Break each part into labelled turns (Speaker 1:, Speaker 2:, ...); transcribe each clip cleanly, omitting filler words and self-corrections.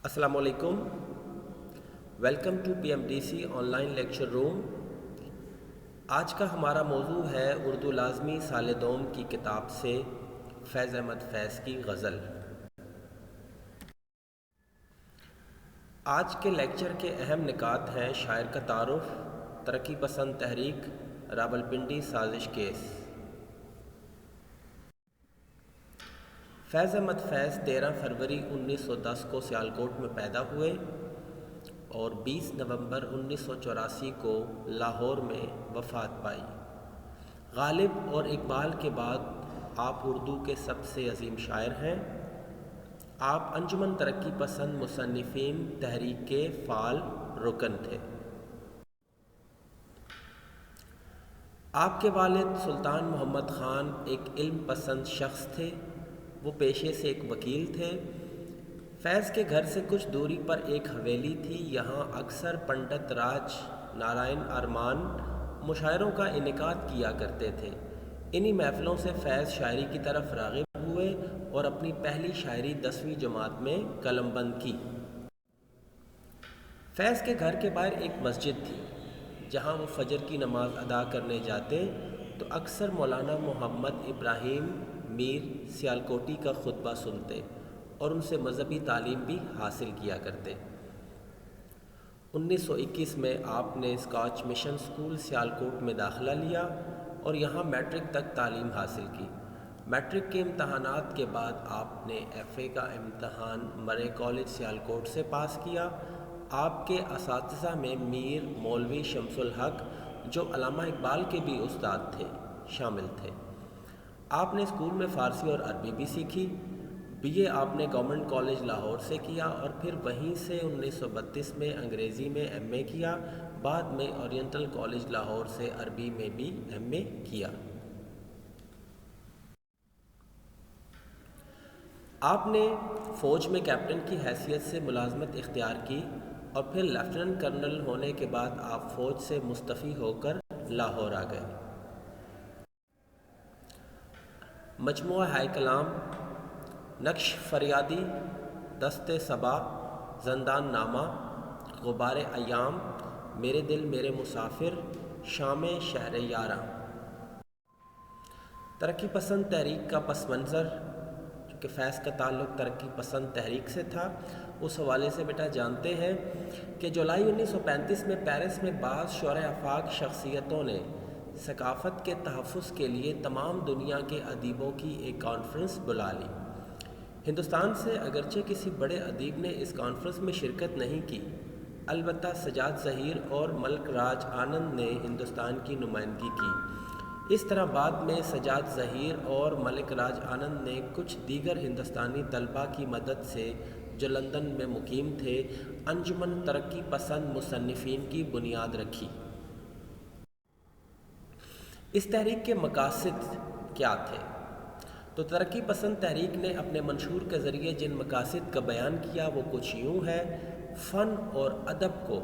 Speaker 1: السلام علیکم. Welcome to PMDC online lecture room. آج کا ہمارا موضوع ہے اردو لازمی سال دوم کی کتاب سے فیض احمد فیض کی غزل. آج کے لیکچر کے اہم نکات ہیں: شاعر کا تعارف، ترقی پسند تحریک، راولپنڈی سازش کیس. فیض احمد فیض 13 فروری 1910 کو سیالکوٹ میں پیدا ہوئے اور 20 نومبر 1984 کو لاہور میں وفات پائی. غالب اور اقبال کے بعد آپ اردو کے سب سے عظیم شاعر ہیں. آپ انجمن ترقی پسند مصنفین تحریک کے فعال رکن تھے. آپ کے والد سلطان محمد خان ایک علم پسند شخص تھے. وہ پیشے سے ایک وکیل تھے. فیض کے گھر سے کچھ دوری پر ایک حویلی تھی. یہاں اکثر پنڈت راج نارائن ارمان مشاعروں کا انعقاد کیا کرتے تھے. انہی محفلوں سے فیض شاعری کی طرف راغب ہوئے اور اپنی پہلی شاعری 10ویں جماعت میں قلم بند کی. فیض کے گھر کے باہر ایک مسجد تھی. جہاں وہ فجر کی نماز ادا کرنے جاتے تو اکثر مولانا محمد ابراہیم میر سیالکوٹی کا خطبہ سنتے اور ان سے مذہبی تعلیم بھی حاصل کیا کرتے. 1921 میں آپ نے اسکاچ مشن اسکول سیالکوٹ میں داخلہ لیا اور یہاں میٹرک تک تعلیم حاصل کی. میٹرک کے امتحانات کے بعد آپ نے FA کا امتحان مرے کالج سیالکوٹ سے پاس کیا. آپ کے اساتذہ میں میر مولوی شمس الحق، جو علامہ اقبال کے بھی استاد تھے، شامل تھے. آپ نے اسکول میں فارسی اور عربی بھی سیکھی. BA آپ نے گورنمنٹ کالج لاہور سے کیا اور پھر وہیں سے 1932 میں انگریزی میں MA کیا. بعد میں اورینٹل کالج لاہور سے عربی میں بھی MA کیا. آپ نے فوج میں کیپٹن کی حیثیت سے ملازمت اختیار کی اور پھر لیفٹیننٹ کرنل ہونے کے بعد آپ فوج سے مستعفی ہو کر لاہور آ گئے. مجموعہ ہائے کلام، نقش فریادی، دست صبا، زندان نامہ، غبار ایام، میرے دل میرے مسافر، شام شہر یاراں. ترقی پسند تحریک کا پس منظر، چونکہ فیض کا تعلق ترقی پسند تحریک سے تھا، اس حوالے سے بیٹا جانتے ہیں کہ جولائی 1935 میں پیرس میں بعض شعراء آفاق شخصیتوں نے ثقافت کے تحفظ کے لیے تمام دنیا کے ادیبوں کی ایک کانفرنس بلا لی. ہندوستان سے اگرچہ کسی بڑے ادیب نے اس کانفرنس میں شرکت نہیں کی، البتہ سجاد ظہیر اور ملک راج آنند نے ہندوستان کی نمائندگی کی. اس طرح بعد میں سجاد ظہیر اور ملک راج آنند نے کچھ دیگر ہندوستانی طلباء کی مدد سے، جو لندن میں مقیم تھے، انجمن ترقی پسند مصنفین کی بنیاد رکھی. اس تحریک کے مقاصد کیا تھے؟ تو ترقی پسند تحریک نے اپنے منشور کے ذریعے جن مقاصد کا بیان کیا وہ کچھ یوں ہے: فن اور ادب کو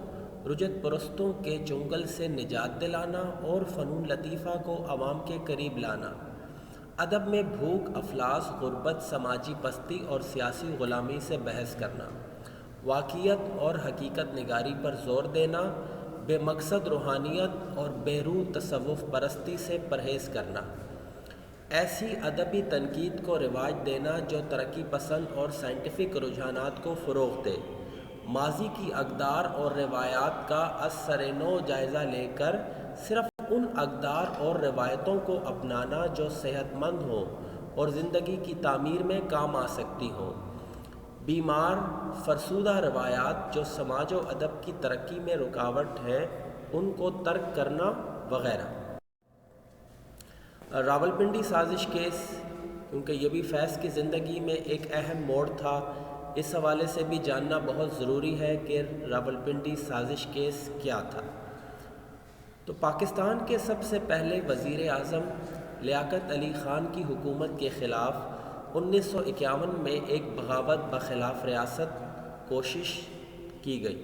Speaker 1: رجت پرستوں کے چنگل سے نجات دلانا اور فنون لطیفہ کو عوام کے قریب لانا. ادب میں بھوک، افلاس، غربت، سماجی پستی اور سیاسی غلامی سے بحث کرنا. واقعیت اور حقیقت نگاری پر زور دینا. بے مقصد روحانیت اور بے روح تصوف پرستی سے پرہیز کرنا. ایسی ادبی تنقید کو رواج دینا جو ترقی پسند اور سائنٹیفک رجحانات کو فروغ دے. ماضی کی اقدار اور روایات کا از سر نو جائزہ لے کر صرف ان اقدار اور روایتوں کو اپنانا جو صحت مند ہوں اور زندگی کی تعمیر میں کام آ سکتی ہوں. بیمار فرسودہ روایات جو سماج و ادب کی ترقی میں رکاوٹ ہیں ان کو ترک کرنا وغیرہ. راولپنڈی سازش کیس، کیونکہ یہ بھی فیض کی زندگی میں ایک اہم موڑ تھا، اس حوالے سے بھی جاننا بہت ضروری ہے کہ راولپنڈی سازش کیس کیا تھا. تو پاکستان کے سب سے پہلے وزیر اعظم لیاقت علی خان کی حکومت کے خلاف 1951 میں ایک بغاوت بخلاف ریاست کوشش کی گئی.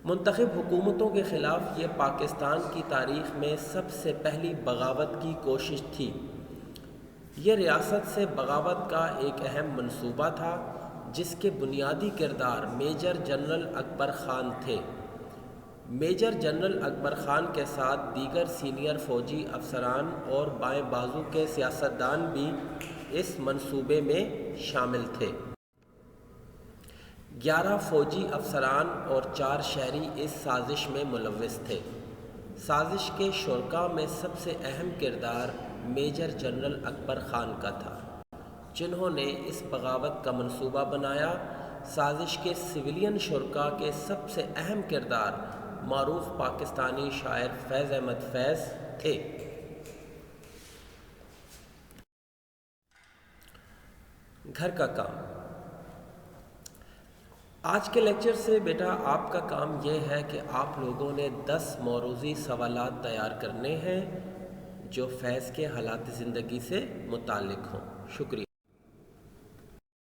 Speaker 1: منتخب حکومتوں کے خلاف یہ پاکستان کی تاریخ میں سب سے پہلی بغاوت کی کوشش تھی. یہ ریاست سے بغاوت کا ایک اہم منصوبہ تھا جس کے بنیادی کردار میجر جنرل اکبر خان تھے۔ میجر جنرل اکبر خان کے ساتھ دیگر سینئر فوجی افسران اور بائیں بازو کے سیاستدان بھی اس منصوبے میں شامل تھے۔ 11 فوجی افسران اور 4 شہری اس سازش میں ملوث تھے۔ سازش کے شرکاء میں سب سے اہم کردار میجر جنرل اکبر خان کا تھا، جنہوں نے اس بغاوت کا منصوبہ بنایا۔ سازش کے سویلین شرکاء کے سب سے اہم کردار معروف پاکستانی شاعر فیض احمد فیض تھے۔ گھر کا کام۔ آج کے لیکچر سے بیٹا آپ کا کام یہ ہے کہ آپ لوگوں نے 10 موروثی سوالات تیار کرنے ہیں جو فیض کے حالات زندگی سے متعلق ہوں۔ شکریہ۔